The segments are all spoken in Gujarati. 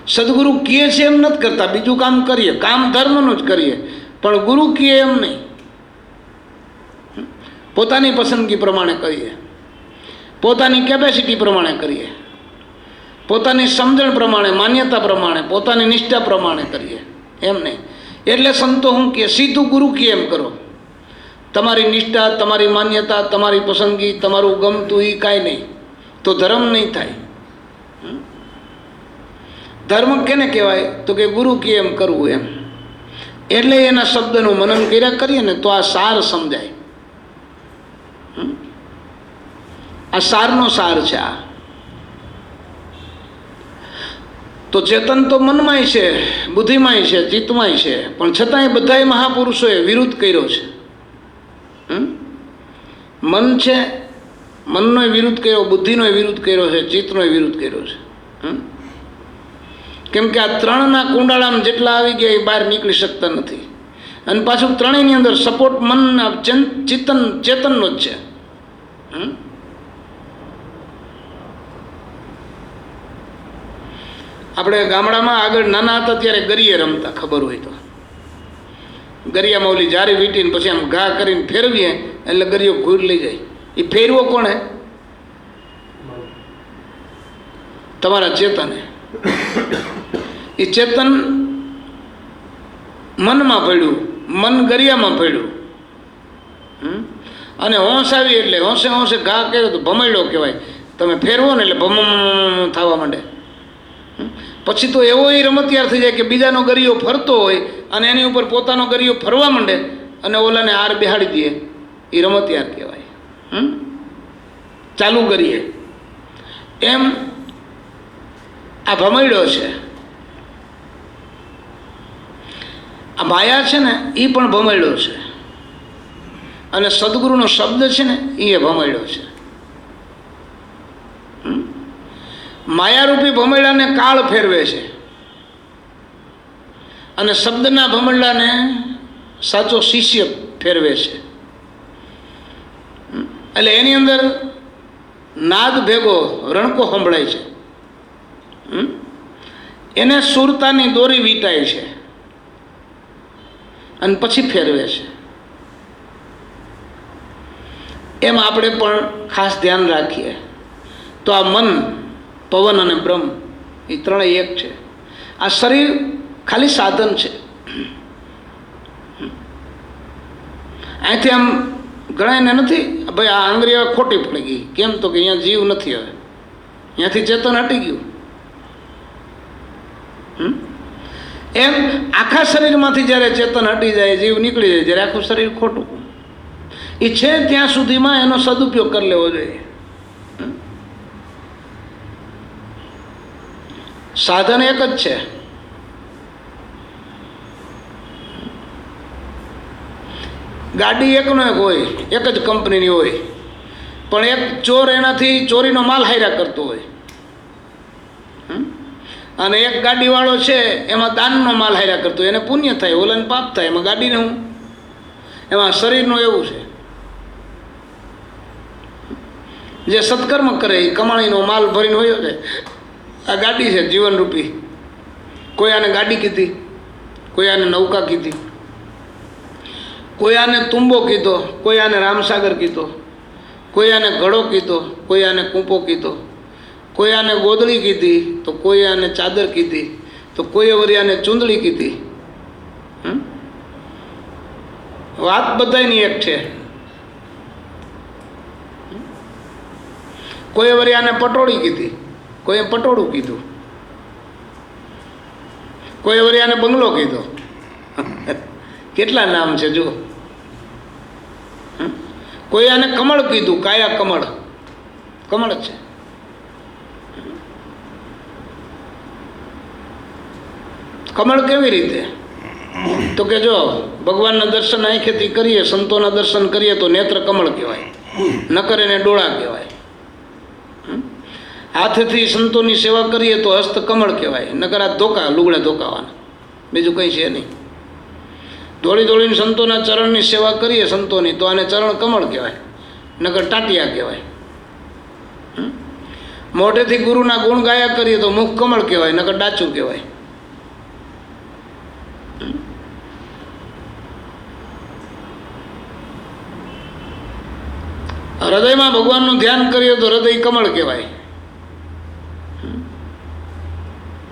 સદગુરુ કહે છે એમ નથી કરતા, બીજું કામ કરીએ, કામ ધર્મનું જ કરીએ, પણ ગુરુ કહે એમ નહીં, પોતાની પસંદગી પ્રમાણે કરીએ, પોતાની કેપેસિટી પ્રમાણે કરીએ, પોતાની સમજણ પ્રમાણે, માન્યતા પ્રમાણે, પોતાની નિષ્ઠા પ્રમાણે કરીએ, એમ નહીં. એટલે સંતો હું કહે સીધું ગુરુ કહે એમ કરો. તમારી નિષ્ઠા, તમારી માન્યતા, તમારી પસંદગી, તમારું ગમતું એ કાંઈ નહીં, તો ધર્મ નહીં થાય. ધર્મ કેને કહેવાય? તો કે ગુરુ કહે એમ કરવું એમ. એટલે એના શબ્દનું મનન કર્યા કરીએ ને તો આ સાર સમજાય. આ સારનો સાર છે. આ તો ચેતન તો મનમાંય છે, બુદ્ધિમાંય છે, ચિત્તમાંય છે, પણ છતાંય બધાય મહાપુરુષોએ વિરુદ્ધ કર્યો છે. મન છે, મનનો વિરુદ્ધ કર્યો, બુદ્ધિનો વિરુદ્ધ કર્યો છે, ચિત્તનો વિરુદ્ધ કર્યો છે. કેમ કે આ ત્રણના કુંડાળામાં જેટલા આવી ગયા એ બહાર નીકળી શકતા નથી. અને પાછું ત્રણેયની અંદર સપોર્ટ મનના ચેતનનો જ છે. આપણે ગામડામાં આગળ નાના હતા ત્યારે ગરિયે રમતા, ખબર હોય તો. ગરિયામાં ઓલી જારી વીટીને પછી આમ ઘા કરીને ફેરવીએ એટલે ગરિયો ઘૂર લઈ જાય. એ ફેરવો કોણે? તમારા ચેતને. એ ચેતન મનમાં પડ્યું, મન ગરિયામાં પડ્યું, અને હોંશ આવી એટલે હોંશે હોંશે ઘા કર્યો તો ભમેડો કહેવાય. તમે ફેરવો ને એટલે ભમ થવા માંડે. પછી તો એવો એ રમતિયાર થઈ જાય કે બીજાનો ગરિયો ફરતો હોય અને એની ઉપર પોતાનો ગરિયો ફરવા માંડે અને ઓલાને આર બેહાડી દે, એ રમતિયાર કહેવાય. ચાલુ કરીએ એમ આ ભમેડો છે. આ માયા છે ને એ પણ ભમેડો છે, અને સદગુરુનો શબ્દ છે ને એ ભમેડો છે. માયારૂપી ભમેડાને કાળ ફેરવે છે અને શબ્દના ભમેડાને સાચો શિષ્ય ફેરવે છે. એટલે એની અંદર નાદ ભેગો રણકો સંભળાય છે, એને સુરતાની દોરી વીંટાય છે અને પછી ફેરવે છે. એમ આપણે પણ ખાસ ધ્યાન રાખીએ તો આ મન, પવન અને બ્રહ્મ એ ત્રણેય એક છે. આ શરીર ખાલી સાધન છે. અહીંથી આમ ગણાયને નથી ભાઈ આ આંગળી હવે ખોટી પડી ગઈ, કેમ તો કે અહીંયા જીવ નથી, હવે અહીંયાથી ચેતન હટી ગયું. એમ આખા શરીરમાંથી જ્યારે ચેતન હટી જાય, જીવ નીકળી જાય, જ્યારે આખું શરીર ખોટું. એ છે ત્યાં સુધીમાં એનો સદુપયોગ કરી લેવો જોઈએ. સાધન એક જ છે. ગાડી એકનો એક હોય, એક જ કંપનીની હોય, પણ એક ચોર એનાથી ચોરીનો માલ હાર્યા કરતો હોય, અને એક ગાડીવાળો છે એમાં દાનનો માલ હાર્યા કરતો હોય, એને પુણ્ય થાય, ઓલાને પાપ થાય. એમાં ગાડીને હું, એમાં શરીરનું એવું છે. જે સત્કર્મ કરે એ કમાણીનો માલ ભરીને હોય છે. આ ગાડી છે જીવનરૂપી. કોઈ આને ગાડી કીધી, કોઈ આને નૌકા કીધી, કોઈ આને તુંબો કીધો, કોઈ આને રામસાગર કીધો, કોઈ આને ઘડો કીધો, કોઈ આને કૂંપો કીધો, કોઈ આને ગોદડી કીધી, તો કોઈ આને ચાદર કીધી, તો કોઈ વળી આને ચૂંદડી કીધી. વાત બધાની એક છે. કોઈ વળી આને પટોળી કીધી, કોઈએ પટોળું કીધું, કોઈ વળી આને બંગલો કીધો. કેટલા નામ છે જો. કોઈ આને કમળ કીધું, કાયા કમળ, કમળ છે. કમળ કેવી રીતે? તો કે જો ભગવાનના દર્શન આંખેથી કરીએ, સંતોના દર્શન કરીએ તો નેત્ર કમળ કહેવાય, નકર એને ડોળા કહેવાય. હાથથી સંતોની સેવા કરીએ તો હસ્ત કમળ કહેવાય, નકર આ ધોકા, લુગડા ધોકાવાના, બીજું કંઈ છે નહીં. દોડી દોડીને સંતોના ચરણની સેવા કરીએ સંતોની તો આને ચરણ કમળ કહેવાય, નકર ટાટિયા કહેવાય. મોઢેથી ગુરુના ગુણ ગાયા કરીએ તો મુખ કમળ કહેવાય, નકર ડાચું કહેવાય. હૃદયમાં ભગવાનનું ધ્યાન કરીએ તો હૃદય કમળ કહેવાય,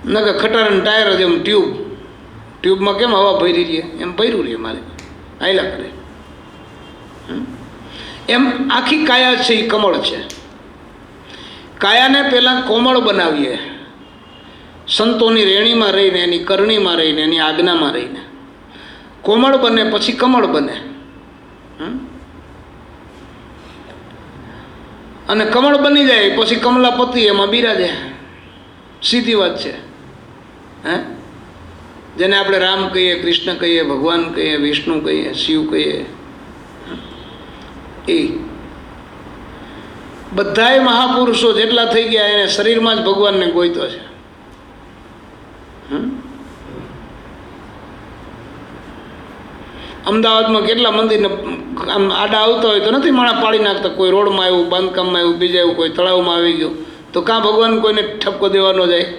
નકર ખટારાનું ટાયર જ એમ ટ્યુબમાં કેમ હવા ભરી રહીએ એમ ભર્યું રહીએ, મારે આયલા કરે. એમ આખી કાયા છે એ કમળ છે. કાયાને પહેલાં કોમળ બનાવીએ, સંતોની રેણીમાં રહીને, એની કરણીમાં રહીને, એની આજ્ઞામાં રહીને કોમળ બને, પછી કમળ બને. અને કમળ બની જાય પછી કમલાપતિ એમાં બિરાજે. સીધી વાત છે. જેને આપણે રામ કહીએ, કૃષ્ણ કહીએ, ભગવાન કહીએ, વિષ્ણુ કહીએ, શિવ કહીએ, એ બધાય મહાપુરુષો જેટલા થઈ ગયા એને શરીરમાં જ ભગવાનને ગોઈતો છે. અમદાવાદમાં કેટલા મંદિરને આમ આડા આવતા હોય તો નથી માણા પાડી નાખતા. કોઈ રોડમાં આવ્યું, બાંધકામમાં આવ્યું, બીજા એવું કોઈ તળાવમાં આવી ગયું તો કાં ભગવાન કોઈને ઠપકો દેવાનો જાય?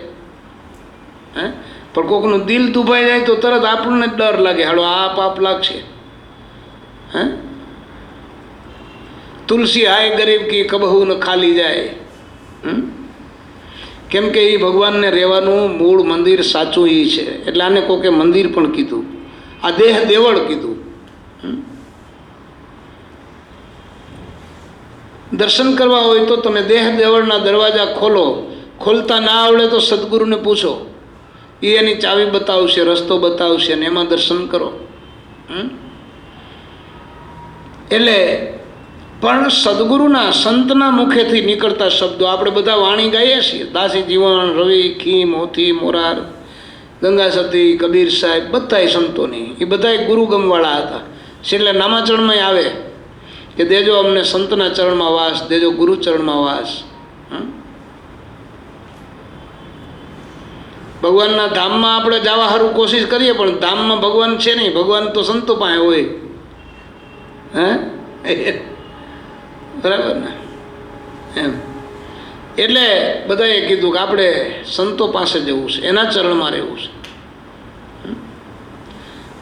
પણ કોકનું દિલ દુભાઈ જાય તો તરત આપણને ડર લાગે, હાલો આ પાપ લાગશે. તુલસી હાય ગરીબ કી કબહુ ન ખાલી જાય. કેમ કે એ ભગવાનને રહેવાનું મૂળ મંદિર સાચું એ છે. એટલે આને કોકે મંદિર પણ કીધું, આ દેહ દેવળ કીધું. દર્શન કરવા હોય તો તમે દેહ દેવળના દરવાજા ખોલો. ખોલતા ના આવડે તો સદગુરુને પૂછો, એ એની ચાવી બતાવશે, રસ્તો બતાવશે, ને એમાં દર્શન કરો. એટલે પણ સદગુરુના સંતના મુખેથી નીકળતા શબ્દો આપણે બધા વાણી ગાઈએ છીએ. દાસી જીવન, રવિ, ખીમ, મોતી, મોરાર, ગંગા સતી, કબીર સાહેબ, બધાય સંતોની, એ બધાય ગુરુગમવાળા હતા. એટલે નામાચરણમાં આવે કે દેજો અમને સંતના ચરણમાં વાસ, દેજો ગુરુ ચરણમાં વાસ. ભગવાનના ધામમાં આપણે જવા સારું કોશિશ કરીએ, પણ ધામમાં ભગવાન છે નહીં. ભગવાન તો સંતો પાસે હોય. બરાબર ને? એમ એટલે બધાએ કીધું કે આપણે સંતો પાસે જવું છે, એના ચરણમાં રહેવું છે.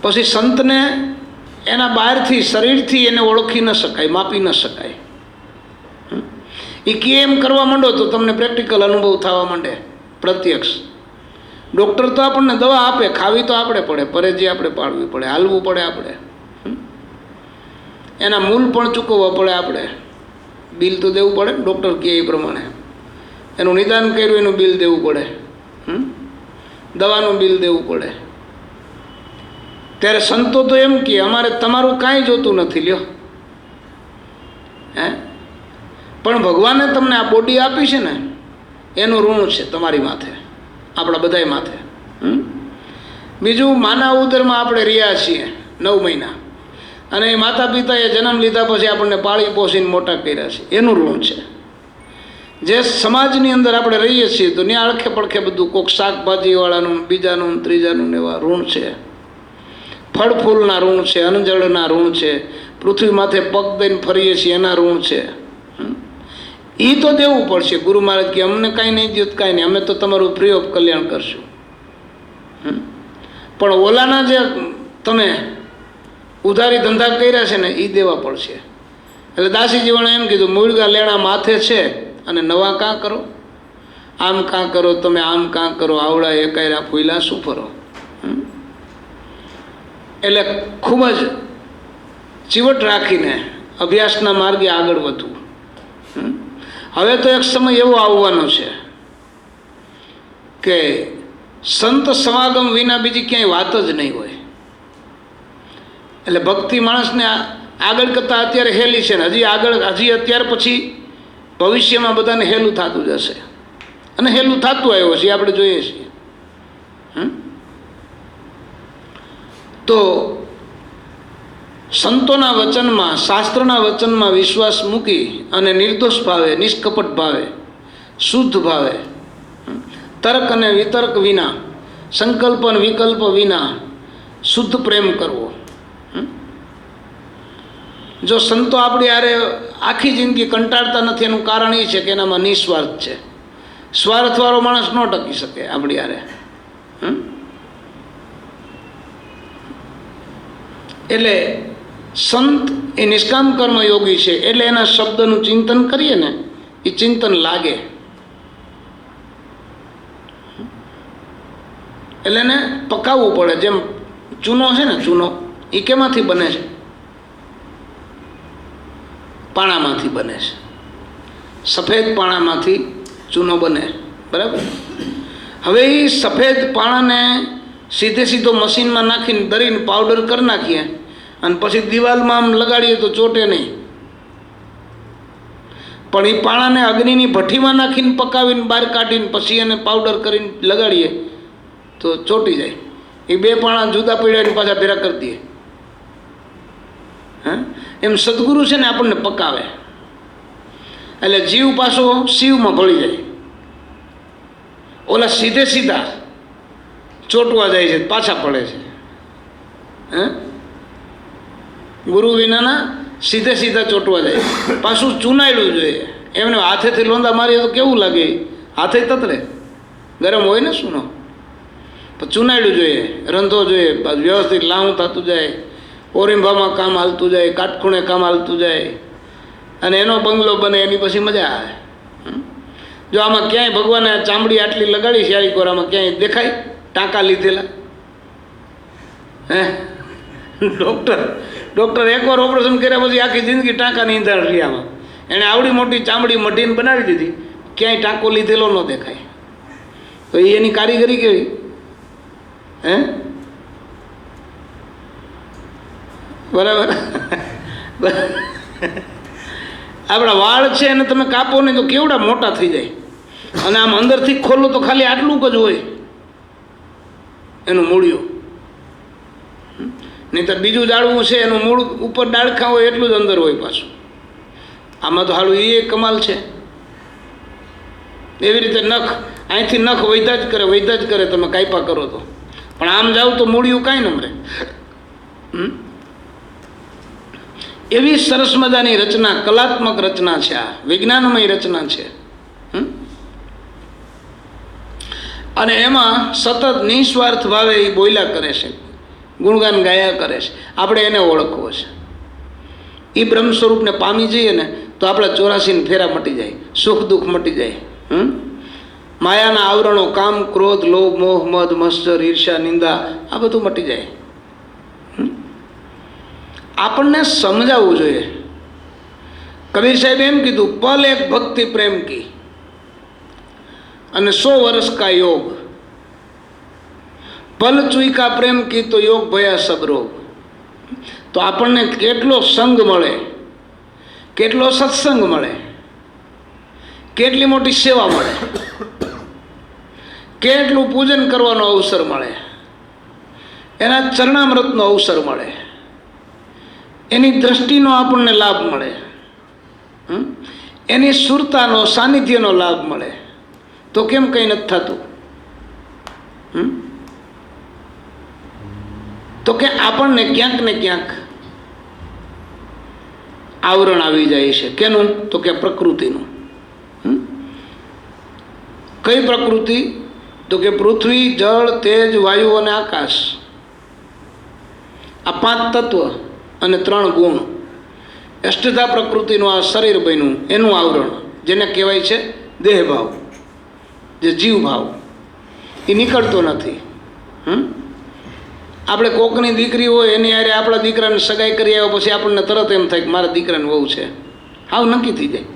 પછી સંતને એના બહારથી, શરીરથી એને ઓળખી ન શકાય, માપી ન શકાય. એ કેમ કરવા માંડો તો તમને પ્રેક્ટિકલ અનુભવ થવા માંડે, પ્રત્યક્ષ. ડૉક્ટર તો આપણને દવા આપે, ખાવી તો આપણે પડે, પરેજી આપણે પાડવી પડે, હાલવું પડે આપણે, એના મૂલ પણ ચૂકવવા પડે આપણે. બિલ તો દેવું પડે, ડૉક્ટર કહે એ પ્રમાણે. એનું નિદાન કર્યું એનું બિલ દેવું પડે, દવાનું બિલ દેવું પડે. ત્યારે સંતો તો એમ કહે અમારે તમારું કાંઈ જોતું નથી, લ્યો. પણ ભગવાને તમને આ બોડી આપી છે ને, એનું ઋણ છે તમારી માથે, આપણા બધાય માથે. બીજું, માના ઉદરમાં આપણે રહ્યા છીએ 9 મહિના, અને એ માતા પિતાએ જન્મ લીધા પછી આપણને પાળી પોષીને મોટા કર્યા છે, એનું ઋણ છે. જે સમાજની અંદર આપણે રહીએ છીએ તો ત્યાં અળખે પડખે બધું કોક શાકભાજીવાળાનું, બીજાનું, ત્રીજાનું એવા ઋણ છે. ફળ ફૂલના ઋણ છે, અનજળના ઋણ છે, પૃથ્વી માથે પગ દઈને ફરીએ છીએ એના ઋણ છે. એ તો દેવું પડશે. ગુરુ મહારાજ કે અમને કાંઈ નહીં દ્યો, કાંઈ નહીં, અમે તો તમારું ફ્રી ઓફ કલ્યાણ કરશું. પણ ઓલાના જે તમે ઉધારી ધંધા કર્યા છે ને એ દેવા પડશે. એટલે દાસી જીવણે એમ કીધું, મૂળગા લેણા માથે છે અને નવા કાં કરો, આમ કાં કરો, તમે આમ કાં કરો, આવડા એકાયરા ફૂલા શું ફરો. એટલે ખૂબ જ ચીવટ રાખીને અભ્યાસના માર્ગે આગળ વધવું. હવે તો એક સમય એવો આવવાનો છે કે સંત સમાગમ વિના બીજી ક્યાંય વાત જ નહીં હોય. એટલે ભક્તિ માણસને આગળ કરતાં અત્યારે હેલી છે ને, હજી અત્યાર પછી ભવિષ્યમાં બધાને હેલું થતું જશે, અને હેલું થતું આવ્યું છે, આપણે જોઈએ છીએ. તો સંતોના વચનમાં, શાસ્ત્રના વચનમાં વિશ્વાસ મૂકી અને નિર્દોષ ભાવે, નિષ્કપટ ભાવે, શુદ્ધ ભાવે, તર્ક અને વિતર્ક વિના, સંકલ્પ અને વિકલ્પ વિના શુદ્ધ પ્રેમ કરવો. જો સંતો આપણી હારે આખી જિંદગી કંટાળતા નથી, એનું કારણ એ છે કે એનામાં નિસ્વાર્થ છે. સ્વાર્થવાળો માણસ ન ટકી શકે આપણી હારે. એટલે સંત એ નિષ્કામ કર્મ યોગી છે, એટલે એના શબ્દનું ચિંતન કરીએ ને એ ચિંતન લાગે. એટલે એને પકાવવું પડે. જેમ ચૂનો છે ને, ચૂનો એ કેમાંથી બને છે? પાણામાંથી બને છે. સફેદ પાણામાંથી ચૂનો બને, બરાબર. હવે એ સફેદ પાણાને સીધો મશીનમાં નાખીને દરીને પાવડર કરી નાખીએ અને પછી દિવાલમાં આમ લગાડીએ તો ચોટે નહીં. પણ એ પાણાને અગ્નિની ભઠ્ઠીમાં નાખીને પકાવીને બહાર કાઢીને પછી એને પાવડર કરીને લગાડીએ તો ચોટી જાય. એ બે પાણા જુદા પડ્યા પાછા ભેરા કરી દઈએ. હા, એમ સદગુરુ છે ને આપણને પકાવે. એટલે જીવ પાછો શિવમાં ભળી જાય. ઓલા સીધા ચોટવા જાય છે, પાછા પડે છે. હે, ગુરુ વિનાના સીધા ચોટવા જાય. પાછું ચૂનાયેલું જોઈએ. એમને હાથેથી લોંદા મારીએ તો કેવું લાગે? હાથે તતરે, ગરમ હોય ને સુનો. પણ ચૂનાયેલું જોઈએ, રંધો જોઈએ, વ્યવસ્થિત લાવું થતું જાય, ઓરિંભામાં કામ હાલતું જાય, કાટખૂણે કામ હાલતું જાય, અને એનો બંગલો બને. એની પછી મજા આવે. જો આમાં ક્યાંય ભગવાને ચામડી આટલી લગાડી છે આરી કોરામાં, ક્યાંય દેખાય ટાંકા લીધેલા? હે, ડૉક્ટર એકવાર ઓપરેશન કર્યા પછી આખી જિંદગી ટાંકાની ઈંધાણ રહી. આમાં એણે આવડી મોટી ચામડી મઢીને બનાવી દીધી, ક્યાંય ટાંકો લીધેલો ન દેખાય. તો એની કારીગરી કેવી? હે, બરાબર. આપણા વાળ છે એને તમે કાપો ને તો કેવડા મોટા થઈ જાય, અને આમ અંદરથી ખોલો તો ખાલી આટલું જ હોય એનું મૂળિયું. નહીં તો બીજું ડાળવું છે એનું મૂળ ઉપર ડાળખા હોય એટલું જ અંદર હોય પાછું. આમાં તો હાલું એ કમાલ છે. એવી રીતે નખ, અહીંથી નખ વૈધા જ કરે તમે કાપ્યા કરો તો, પણ આમ જાવ તો મૂળિયું કાંઈ ન મળે. એવી સરસ મજાની રચના, કલાત્મક રચના છે આ, વિજ્ઞાનમય રચના છે. અને એમાં સતત નિસ્વાર્થ ભાવે એ બોલ્યા કરે છે, ગુણગાન ગાયા કરે છે. આપણે એને ઓળખવો છે. એ બ્રહ્મ સ્વરૂપને પામી જઈએ ને તો આપણા 84 ફેરા મટી જાય, સુખ દુઃખ મટી જાય. માયાના આવરણો, કામ, ક્રોધ, લોભ, મોહ, મદ, મત્સર, ઈર્ષ્યા, નિંદા, આ બધું મટી જાય. આપણને સમજાવવું જોઈએ. કબીર સાહેબ એમ કીધું, પલ એક ભક્તિ પ્રેમ કી અને 100 વર્ષ કા યોગ, પલ ચૂકા પ્રેમ કી તો યોગ ભયા સબ રોગ. તો આપણને કેટલો સંગ મળે, કેટલો સત્સંગ મળે, કેટલી મોટી સેવા મળે, કેટલું પૂજન કરવાનો અવસર મળે, એના ચરણામૃતનો અવસર મળે, એની દ્રષ્ટિનો આપણને લાભ મળે, એની સુરતાનો, સાનિધ્યનો લાભ મળે. તો કેમ કંઈ નથી થતું? તો કે આપણને ક્યાંક ને ક્યાંક આવરણ આવી જાય છે. કેનું? તો કે પ્રકૃતિનું. કઈ પ્રકૃતિ? તો કે પૃથ્વી, જળ, તેજ, વાયુ અને આકાશ. આ 5 તત્વ અને 3 ગુણ, અષ્ટધા પ્રકૃતિનું આ શરીર બન્યું, એનું આવરણ, જેને કહેવાય છે દેહભાવ, જે જીવભાવ, એ નીકળતો નથી. આપણે કોકની દીકરી હોય એની હારે આપણા દીકરાને સગાઈ કરી આવ્યા પછી આપણને તરત એમ થાય કે મારા દીકરાને વહુ છે, હાવ નક્કી થઈ જાય.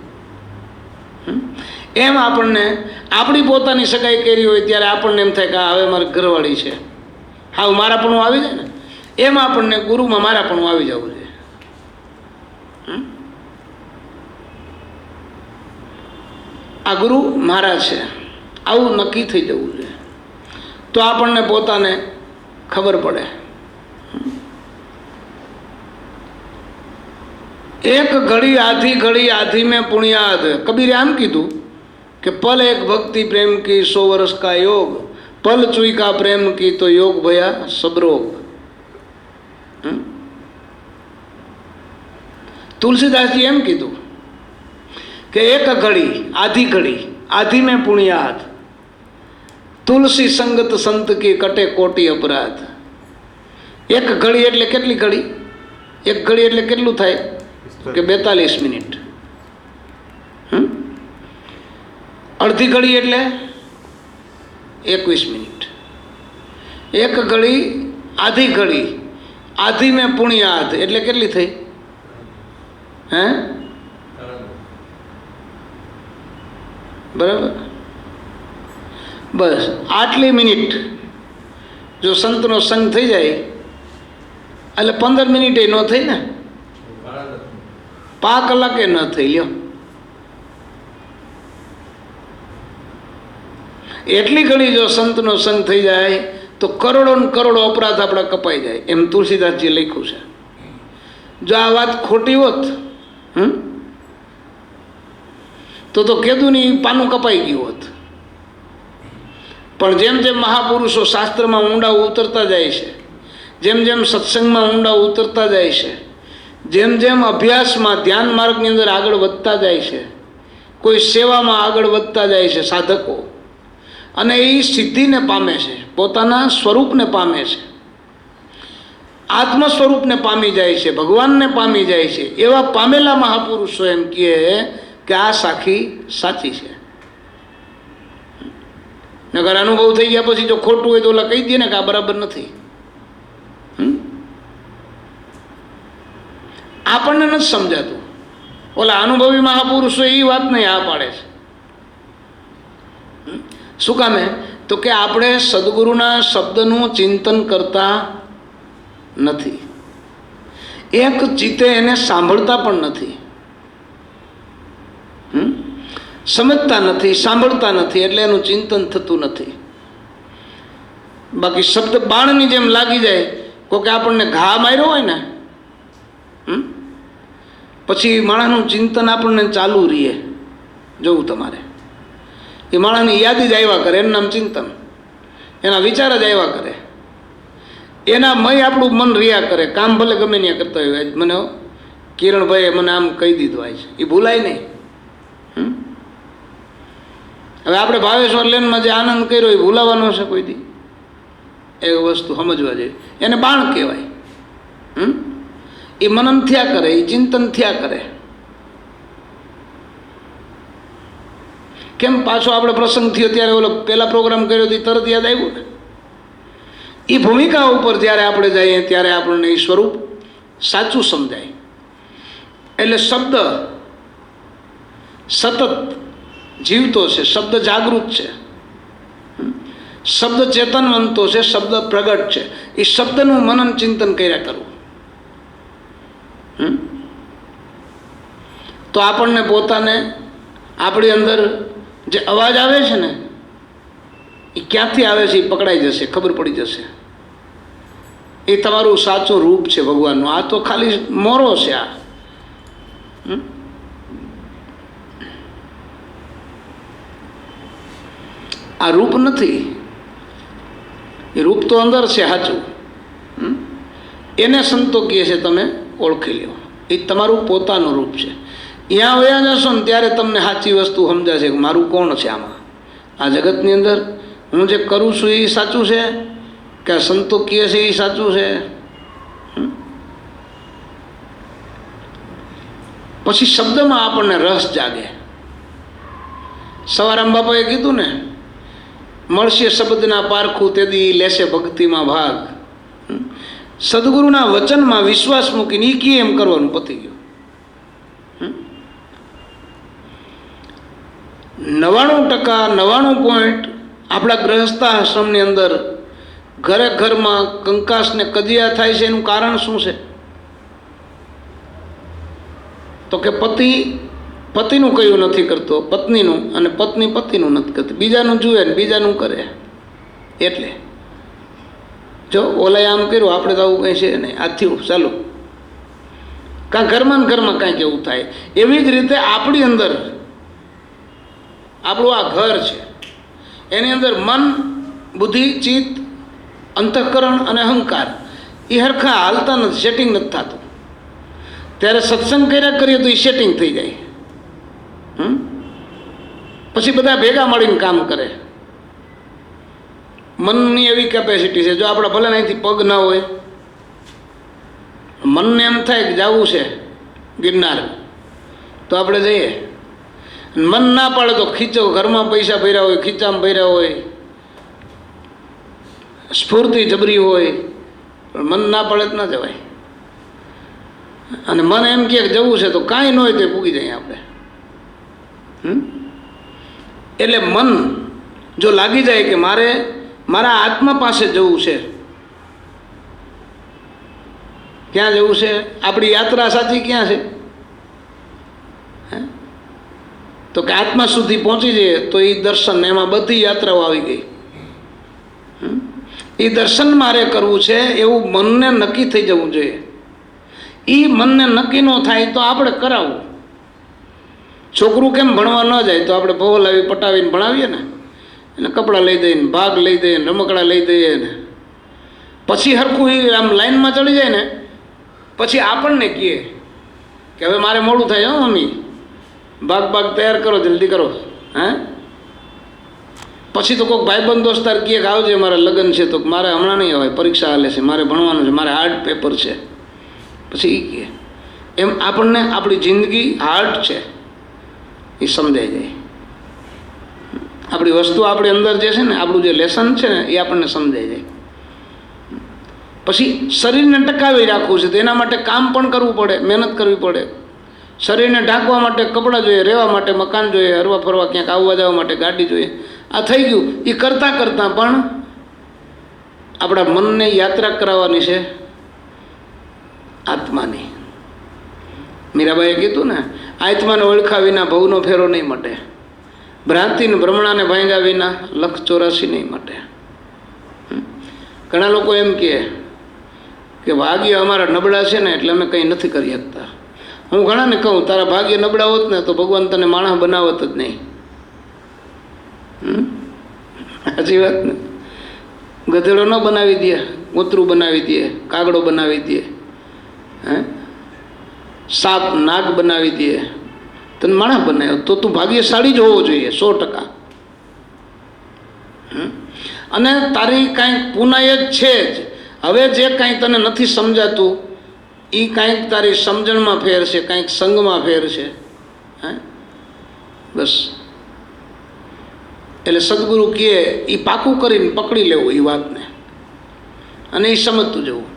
એમ આપણને આપણી પોતાની સગાઈ કરી હોય ત્યારે આપણને એમ થાય કે હવે મારી ઘરવાળી છે, હાવ મારાપણું આવી જાય ને. એમ આપણને ગુરુમાં મારાપણું આવી જવું જોઈએ. આ ગુરુ મારા છે, આવું નક્કી થઈ જવું જોઈએ. તો આપણને પોતાને ખબર પડે. એક ઘડી આધી મેં પુણ્યાદ. કબીરે આમ કીધું કે પલ એક ભક્તિ પ્રેમ કી 100 વર્ષ કા યોગ, પલ ચૂકા પ્રેમ કી તો યોગ ભયા સબરોગ. તુલસીદાસજી એમ કીધું કે એક ઘડી आधि में पुण्यात, तुलसी संगत संत की कटे कोटि अपराध। एक घड़ी એટલે કેટલી ઘડી? એક ઘડી એટલે કેટલું થાય કે 42 મિનિટ. અડધી ઘડી એટલે 21 મિનિટ. એક ઘડી આધી ઘડી, આધી મેં પુણ્યાધ એટલે કેટલી થઈ? હે બરાબર? બસ આટલી મિનિટ જો સંતનો સંગ થઈ જાય એટલે 15 મિનિટે ન થઈ ને, 5 કલાકે ન થઈ. લ્યો, એટલી ઘણી જો સંતનો સંગ થઈ જાય તો કરોડો ને કરોડો અપરાધ આપણા કપાઈ જાય, એમ તુલસીદાસજીએ લખ્યું છે. જો આ વાત ખોટી હોત તો કેદુની પાનું કપાઈ ગયું હોત. પણ જેમ જેમ મહાપુરુષો શાસ્ત્રમાં ઊંડા ઉતરતા જાય છે, જેમ જેમ સત્સંગમાં ઊંડા ઉતરતા જાય છે, જેમ જેમ અભ્યાસમાં ધ્યાન માર્ગની અંદર આગળ વધતા જાય છે, કોઈ સેવામાં આગળ વધતા જાય છે સાધકો, અને એ સિદ્ધિને પામે છે, પોતાના સ્વરૂપને પામે છે, આત્મ સ્વરૂપને પામી જાય છે, ભગવાનને પામી જાય છે. એવા પામેલા મહાપુરુષો એમ કહે કે આ સાખી સાચી છે. નગર અનુભવ થઈ ગયા પછી જો ખોટું હોય તો ઓલા કહી દે ને કે આ બરાબર નથી. આપણને નથી સમજાતું. ઓલા અનુભવી મહાપુરુષો એ વાત નહીં આ પાડે છે. શું કામે? તો કે આપણે સદગુરુના શબ્દનું ચિંતન કરતા નથી, એક ચિત્તે એને સાંભળતા પણ નથી, સમજતા નથી, સાંભળતા નથી, એટલે એનું ચિંતન થતું નથી. બાકી શબ્દ બાણની જેમ લાગી જાય. કોકે આપણને ઘા માર્યો હોય ને પછી માણસનું ચિંતન આપણને ચાલુ રહીએ. જોવું તમારે, એ માણસની યાદી જ આવ્યા કરે, એનું નામ ચિંતન. એના વિચાર જ આવ્યા કરે, એના મય આપણું મન રહ્યા કરે. કામ ભલે ગમે ત્યાં કરતા હોય. મને કિરણભાઈએ મને આમ કહી દીધું આજ, એ ભૂલાય નહીં. હવે આપણે ભાવેશ્વર લેનમાં જે આનંદ કર્યો એ ભૂલાવાનો છે કોઈ દી? એ વસ્તુ સમજવા જોઈએ. એને બાણ કહેવાય. એ મનન થયા કરે, એ ચિંતન થયા કરે. કેમ પાછો આપણે પ્રસંગ થયો ત્યારે ઓલો પહેલા પ્રોગ્રામ કર્યો તો તરત યાદ આવ્યું ને. એ ભૂમિકા ઉપર જ્યારે આપણે જઈએ ત્યારે આપણને એ સ્વરૂપ સાચું સમજાય. એટલે શબ્દ સતત જીવતો છે, શબ્દ જાગૃત છે, શબ્દ ચેતનવંતો છે, શબ્દ પ્રગટ છે. એ શબ્દનું મનન ચિંતન કર્યા કરવું તો આપણને પોતાને આપણી અંદર જે અવાજ આવે છે ને એ ક્યાંથી આવે છે એ પકડાઈ જશે, ખબર પડી જશે. એ તમારું સાચું રૂપ છે ભગવાનનું. આ તો ખાલી મોરો છે. આ રૂપ નથી, એ રૂપ તો અંદર છે સાચું. એને સંતો કહે છે તમે ઓળખી લો. એ તમારું પોતાનું રૂપ છે. ત્યાં વયા જશો ને ત્યારે તમને સાચી વસ્તુ સમજાશે કે મારું કોણ છે આમાં, આ જગતની અંદર હું જે કરું છું એ સાચું છે કે આ સંતો કહે છે એ સાચું છે. પછી શબ્દમાં આપણને રસ જાગે. સવારામ બાપાએ કીધું ને, મળશે શબ્દના પારખું તેદી લેશે ભક્તિમાં ભાગ. સદગુરુના વચનમાં વિશ્વાસ મૂકીને એ કી એમ કરવાનું પતી ગયું. 99% આપણા ગ્રહસ્થાશ્રમની અંદર ઘરે ઘરમાં કંકાસને કજિયા થાય છે. એનું કારણ શું છે? તો કે પતિ પતિનું કયું નથી કરતો, પત્નીનું, અને પત્ની પતિનું નથી કરતી. બીજાનું જુએ ને બીજાનું કરે. એટલે જો ઓલાએ આમ કર્યું, આપણે તો આવું કંઈ છે નહીં, આ થયું ચાલો. કાં ઘરમાં ને ઘરમાં કાંઈક એવું થાય. એવી જ રીતે આપણી અંદર આપણું આ ઘર છે, એની અંદર મન, બુદ્ધિ, ચિત્ત, અંતઃકરણ અને અહંકાર એ હરખા હાલતા નથી, સેટિંગ નથી થતું. ત્યારે સત્સંગ કર્યા કરીએ તો એ સેટિંગ થઈ જાય. પછી બધા ભેગા મળીને કામ કરે. મનની એવી કેપેસિટી છે, જો આપણા ભલે અહીંથી પગ ના હોય, મનને એમ થાય કે જવું છે ગિરનાર, તો આપણે જઈએ. મન ના પાડે તો ખીચો, ઘરમાં પૈસા ભર્યા હોય, ખીચામાં ભર્યા હોય, સ્ફૂર્તિ જબરી હોય, પણ મન ના પાડે તો ના જવાય. અને મન એમ કે જવું છે તો કાંઈ ન હોય તો પૂગી જાય આપણે. એટલે મન જો લાગી જાય કે મારે મારા આત્મા પાસે જવું છે, ક્યાં જવું છે? આપણી યાત્રા સાચી ક્યાં છે? તો કે આત્મા સુધી પહોંચી જઈએ તો એ દર્શન, એમાં બધી યાત્રાઓ આવી ગઈ. એ દર્શન મારે કરવું છે એવું મનને નક્કી થઈ જવું જોઈએ. એ મનને નક્કી ન થાય તો આપણે કરાવવું. છોકરું કેમ ભણવા ન જાય તો આપણે ભવો લાવી પટાવીને ભણાવીએ ને, એને કપડાં લઈ દઈએ ને, ભાગ લઈ દઈએ ને, રમકડા લઈ દઈએ ને, પછી હરખું એ આમ લાઈનમાં ચડી જાય ને, પછી આપણને કહે કે હવે મારે મોડું થાય, હો મમ્મી, ભાગ તૈયાર કરો, જલ્દી કરો. પછી તો કોઈક ભાઈબંધ દોસ્તાર કહે કે આવજે મારા લગ્ન છે, તો મારે હમણાં નહીં આવે, પરીક્ષા હાલે છે, મારે ભણવાનું છે, મારે હાર્ડ પેપર છે. પછી એ કહે એમ આપણને આપણી જિંદગી હાર્ડ છે એ સમજાઈ જાય. આપણી વસ્તુ આપણી અંદર જે છે ને, આપણું જે લેસન છે ને, એ આપણને સમજાઈ જાય. પછી શરીરને ટકાવી રાખવું છે તો એના માટે કામ પણ કરવું પડે, મહેનત કરવી પડે. શરીરને ઢાંકવા માટે કપડાં જોઈએ, રહેવા માટે મકાન જોઈએ, હરવા ફરવા ક્યાંક આવવા જવા માટે ગાડી જોઈએ. આ થઈ ગયું. એ કરતાં કરતાં પણ આપણા મનને યાત્રા કરાવવાની છે આત્માની. મીરાબાઈએ કીધું ને, આત્માને ઓળખા વિના ભવનો ફેરો નહીં મટે, ભ્રાંતિને ભ્રમણાને ભાંગ્યા વિના 184 નહીં મટે. ઘણા લોકો એમ કહે કે ભાગ્ય અમારા નબળા છે ને એટલે અમે કંઈ નથી કરી શકતા. હું ઘણાને કહું, તારા ભાગ્ય નબળા હોત ને તો ભગવાન તને માણસ બનાવત જ નહીં. સાચી વાત ને? ગધેડો ન બનાવી દે, કૂતરું બનાવી દે, કાગડો બનાવી દે, સાપ નાગ બનાવી દે, તને માણસ બનાવ્યો તો તું ભાગ્યશાળી જ હોવો જોઈએ 100%. અને તારી કાંઈક પુનાય જ છે જ. હવે જે કાંઈ તને નથી સમજાતું એ કાંઈક તારી સમજણમાં ફેર છે, કાંઈક સંગમાં ફેર છે. બસ. એટલે સદગુરુ કહે એ પાકું કરીને પકડી લેવું એ વાતને, અને એ સમજતું જવું.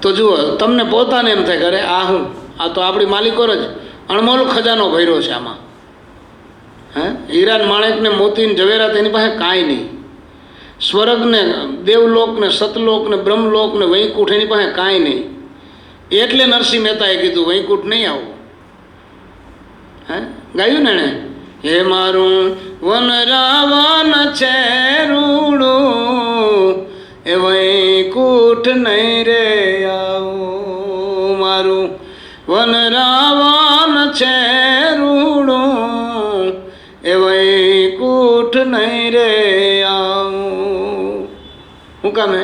તો જુઓ, તમને પોતાને એમ થાય કે અરે આ હું, આ તો આપણી માલિકોર જ અણમોલ ખજાનો ભર્યો છે આમાં. હીરા માણેકને મોતીને ઝવેરાત એની પાસે કાંઈ નહીં. સ્વર્ગને, દેવલોકને, સતલોકને, બ્રહ્મલોકને, વૈકુંઠ એની પાસે કાંઈ નહીં. એટલે નરસિંહ મહેતાએ કીધું વૈકુંઠ નહીં આવું. ગાયું ને એણે, હે મારું વનરાવન છે રૂડું, એ વૈકુંઠ નહીં રે આવું. મારું વનરાવન છે રૂડું, એ વૈકુંઠ નહીં રે આવું. શું કામે?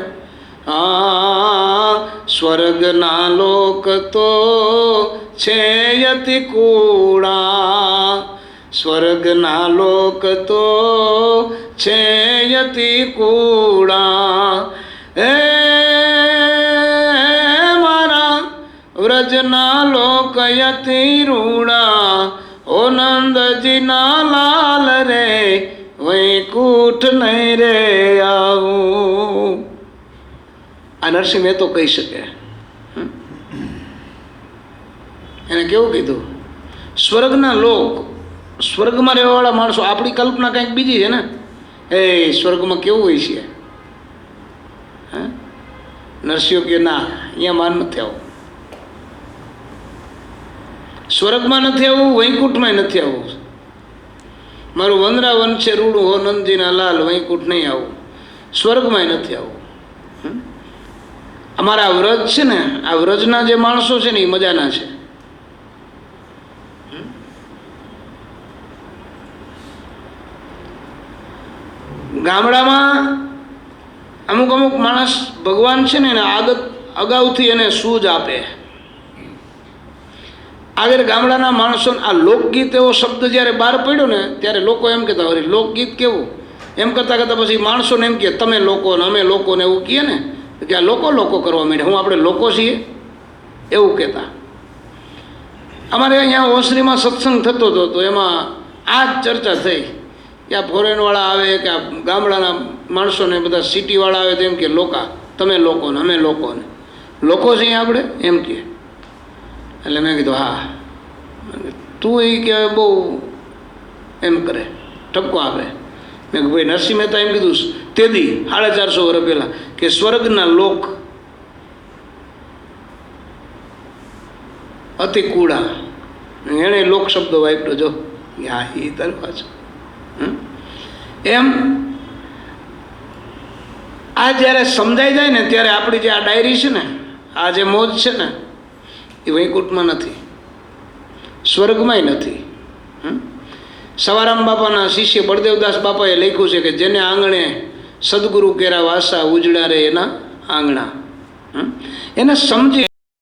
સ્વર્ગના લોક તો છે યતિ કૂડા, સ્વર્ગના લોક તો છે યતિ કૂડા. હે મારા વ્રજના લોક યતિ રૂડા, ઓ નંદજીના લાલ રે વૈકુંઠ નહીં રે આવું. આ નરસિંહ મહેતો કહી શકે. એને કેવું કીધું? સ્વર્ગના લોક, સ્વર્ગમાં રહેવાવાળા માણસો. આપણી કલ્પના કંઈક બીજી છે ને, એ સ્વર્ગમાં કેવું હોય છે. નરસિંહ કે ના, અહીંયા માન નથી આવું, સ્વર્ગમાં નથી આવવું, વૈકુંઠમાં નથી આવવું. મારું વનરાવન છે રૂડું, હો નંદજીના લાલ, વૈકુંઠ નહીં આવું, સ્વર્ગમાં નથી આવું. અમારા આ વ્રજ છે ને, આ વ્રજના જે માણસો છે ને એ મજાના છે. ગામડામાં અમુક અમુક માણસ ભગવાન છે ને એને આદત અગાઉથી એને સૂઝ આપે આગળ ગામડાના માણસો આ લોકગીત એવો શબ્દ જ્યારે બહાર પડ્યો ને ત્યારે લોકો એમ કહેતા અરે લોકગીત કેવું, એમ કરતાં કરતાં પછી માણસોને એમ કહે તમે લોકો ને અમે લોકો ને એવું કહે ને કે આ લોકો કરવા માંડ્યા, હું આપણે લોકો છીએ એવું કહેતા. અમારે અહીંયા ઓસરીમાં સત્સંગ થતો હતો તો એમાં આ જ ચર્ચા થઈ કે આ ફોરેનવાળા આવે કે આ ગામડાના માણસોને બધા સિટીવાળા આવે તો એમ કે લોકા, તમે લોકોને અમે લોકોને, લોકો છીએ આપણે એમ કહે. એટલે મેં કીધું હા, તું એ કે બહુ એમ કરે ઠપકો આપે. મેં કીધું ભાઈ નરસિંહ મહેતા એમ કીધું તેદી 450 વર્ષ પહેલાં કે સ્વર્ગના લોક અતિ કૂડા, એણે લોક શબ્દ વાપર્યો જો હા એ તરફ છે. એમ આ જ્યારે સમજાઈ જાય ને ત્યારે આપણી જે આ ડાયરી છે ને, આ જે મોજ છે ને એ વૈકુંઠમાં નથી, સ્વર્ગમાંય નથી. સવારામ બાપાના શિષ્ય બળદેવદાસ બાપાએ લખ્યું છે કે જેને આંગણે સદગુરુ કેરા વાસા ઉજળા રે એના આંગણા. એને સમજે